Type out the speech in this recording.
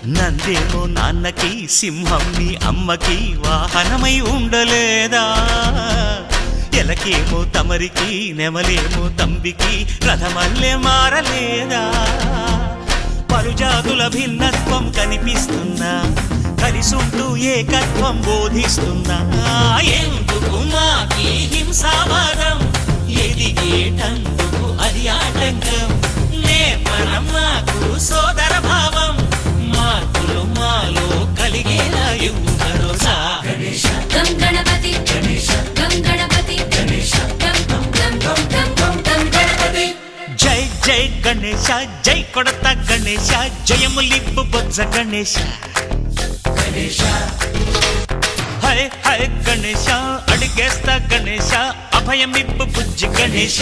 నందేమో నాన్నకి సింహం నీ అమ్మకి వాహనమై ఉండలేదా ఎలకేమో తమరికి నెమలేమో తంబికి రథమల్లే మారలేదా పలుజాతుల భిన్నత్వం కనిపిస్తున్నా కలిసుంటూ ఏకత్వం బోధిస్తున్నా ఎందుకు మాకి హింసావాదం ఎదిగేటందుకు అది ఆటంకం నేర్పడం మాకు సోదర భావం మార్పులు మాలో కలిగేలా ఇవ్వు భరోసా గం గణపతి గం గణపతి గం గం గం గం గం గం గణపతి జై జై గణేశ జై కొడత గణేశ జయములిప్పు బొజ్జ గణేశ హై హై గణేశ అడిగేస్తా గణేశ అభయమిప్పు బుజ్జి గణేశ